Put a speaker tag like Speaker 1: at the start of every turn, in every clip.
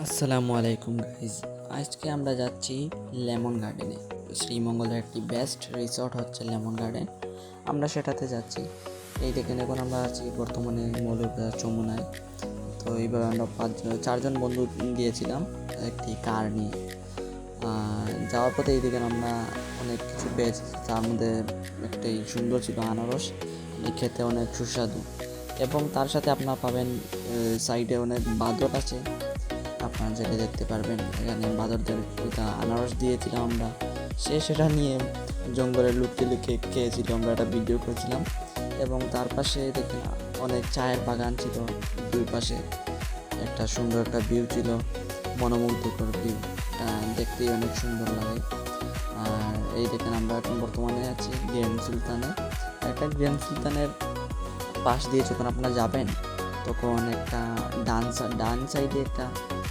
Speaker 1: আসসালামু আলাইকুম গাইজ। আজকে আমরা যাচ্ছি লেমন গার্ডেনে। শ্রীমঙ্গলের একটি বেস্ট রিসর্ট হচ্ছে লেমন গার্ডেন। আমরা সেটাতে যাচ্ছি। এই দেখেন এখন আমরা আছি বর্তমানে মৌলভীবাজার যমুনায়। তো এইবার আমরা চারজন বন্ধু গিয়েছিলাম একটি কার নিয়ে। যাওয়ার পথে এই দেখেন আমরা অনেক কিছু পেয়েছি। তার মধ্যে একটি সুন্দর ছিল আনারস, খেতে অনেক সুস্বাদু, এবং তার সাথে আপনারা পাবেন সাইডে অনেক বাঁদর আছে। আপনারা যেটা দেখতে পারবেন এখানে বাঁদরদের ওইটা আনারস দিয়েছিলাম আমরা। সেটা নিয়ে জঙ্গলে লুকিয়ে লুকিয়ে খেয়েছিল। আমরা একটা ভিডিও করেছিলাম। এবং তার পাশে দেখি অনেক চায়ের বাগান ছিল, দুই পাশে একটা সুন্দর একটা ভিউ ছিল, মনোমুগ্ধকর ভিউ, দেখতেই অনেক সুন্দর লাগে। আর এই দেখেন আমরা এখন বর্তমানে আছি গ্র্যান্ড সুলতানে। গ্র্যান্ড সুলতানের পাশ দিয়ে যখন আপনারা যাবেন তখন একটা ডান সাইডে একটা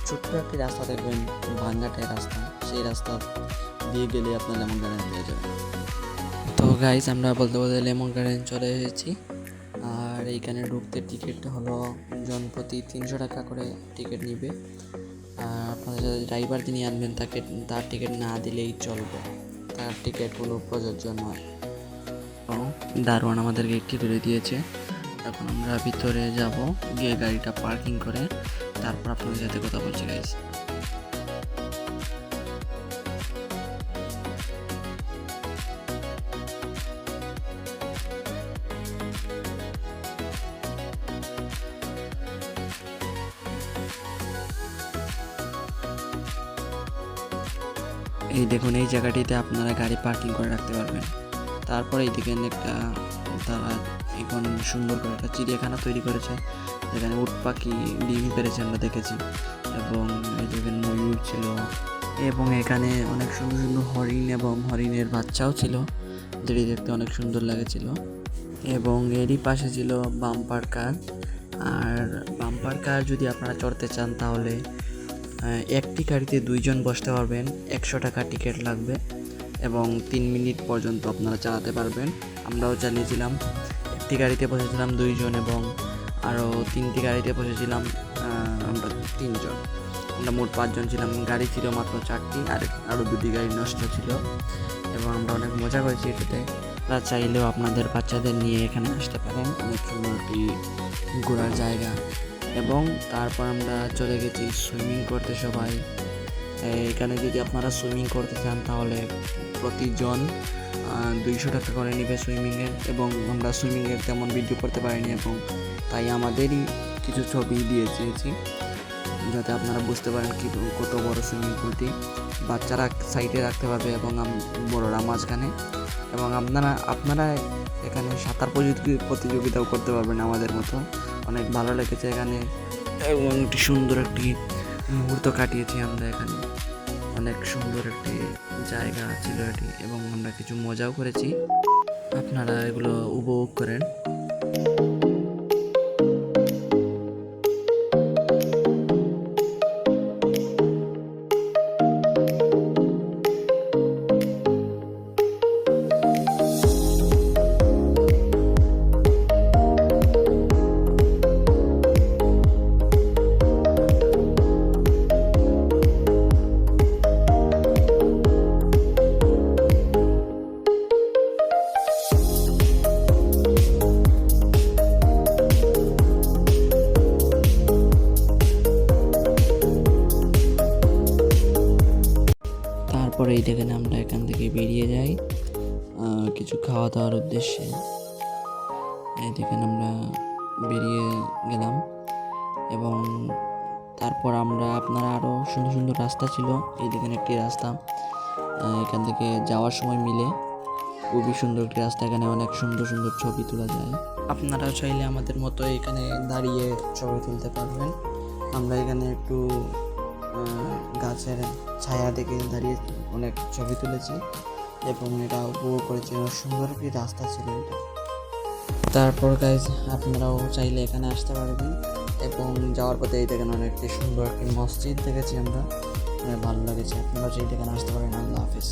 Speaker 1: ছোট্ট একটি রাস্তা দেখবেন, ভাঙ্গাটায় রাস্তা। সেই রাস্তা দিয়ে গেলে আপনার লেমন গার্ডেন পেয়ে যাবেন। তো গাইজ আমরা বলতে বলতে লেমন গার্ডেন চলে এসেছি। আর এইখানে ঢুকতে টিকিট হলো জন প্রতি 300 টাকা করে টিকিট নিবে। আর আপনাদের যদি ড্রাইভার যিনি আনবেন তার টিকিট না দিলেই চলবে, তার টিকিট হলো প্রযোজ্য নয়। দারোয়ান আমাদের গেটটি তুলে দিয়েছে। এখন আমরা ভিতরে যাব, গিয়ে গাড়িটা পার্কিং করে তারপর আপনাদের সাথে কথা বলছি গাইস। এই দেখুন, এই জায়গাটিতে আপনারা গাড়ি পার্কিং করে রাখতে পারবেন। তারপরে এই দিকে একটা তারা এখন সুন্দর করে একটা চিড়িয়াখানা তৈরি করেছে, যেখানে উট পাখি ডিম পেড়েছে আমরা দেখেছি। এবং এই দেখেন ময়ূর ছিল, এবং এখানে অনেক সুন্দর সুন্দর হরিণ এবং হরিণের বাচ্চাও ছিল, যেটি দেখতে অনেক সুন্দর লাগেছিল। এবং এরই পাশে ছিল বাম্পার কার। আর বাম্পার কার যদি আপনারা চড়তে চান তাহলে একটি গাড়িতে 2 জন বসতে পারবেন, 100 টাকা টিকিট লাগবে এবং 3 মিনিট পর্যন্ত আপনারা চালাতে পারবেন। আমরাও চালিয়েছিলাম, একটি গাড়িতে বসেছিলাম 2 জন এবং আরও 3টি গাড়িতে বসেছিলাম আমরা 3 জন। আমরা মোট 5 জন ছিলাম। গাড়ি ছিল মাত্র 4টি, আর আরও 2টি গাড়ি নষ্ট ছিল। এবং আমরা অনেক মজা করেছি এটাতে। আপনারা চাইলেও আপনাদের বাচ্চাদের নিয়ে এখানে আসতে পারেন, অনেক সুন্দর একটি ঘোরার জায়গা। এবং তারপর আমরা চলে গেছি সুইমিং করতে সবাই। এখানে যদি আপনারা সুইমিং করতে চান তাহলে প্রতিজন 200 টাকা করে নেবে সুইমিংয়ের। এবং আমরা সুইমিংয়ের তেমন ভিডিও করতে পারিনি, এবং তাই আমাদেরই কিছু ছবি দিয়েছি যাতে আপনারা বুঝতে পারেন কি কত বড় সুইমিং পুলটি। বাচ্চারা সাইডে রাখতে পারবে এবং বড়রা মাঝখানে। এবং আপনারা এখানে সাঁতার প্রতিযোগিতাও করতে পারবেন আমাদের মতো। অনেক ভালো লেগেছে এখানে, এবং একটি সুন্দর একটি মুহূর্ত কাটিয়েছি আমরা এখানে। অনেক সুন্দর একটি জায়গা ছিল এটি, এবং আমরা কিছু মজাও করেছি। আপনারা এগুলো উপভোগ করেন। তারপরে এই দেখেন আমরা এখান থেকে বেরিয়ে যাই কিছু খাওয়া দাওয়ার উদ্দেশ্যে। এই দেখেন আমরা বেরিয়ে গেলাম, এবং তারপর আপনারা আরও সুন্দর সুন্দর রাস্তা ছিল। এই দেখেন একটি রাস্তা এখান থেকে যাওয়ার সময় মিলে, খুবই সুন্দর একটি রাস্তা। এখানে অনেক সুন্দর সুন্দর ছবি তোলা যায়। আপনারাও চাইলে আমাদের মতো এখানে দাঁড়িয়ে ছবি তুলতে পারবেন। আমরা এখানে একটু গাছের ছায়া দেখে দাঁড়িয়ে অনেক ছবি তুলেছি, এবং এটা উপভোগ করেছি। সুন্দর একটি রাস্তা ছিল এটা। তারপর গাইজ আপনারাও চাইলে এখানে আসতে পারবেন। এবং যাওয়ার পথে এই দেখেন অনেকটি সুন্দর একটি মসজিদ দেখেছি আমরা, ভালো লেগেছে। আপনারাও চাইলে এখানে আসতে পারেন। আল্লাহ হাফিজ।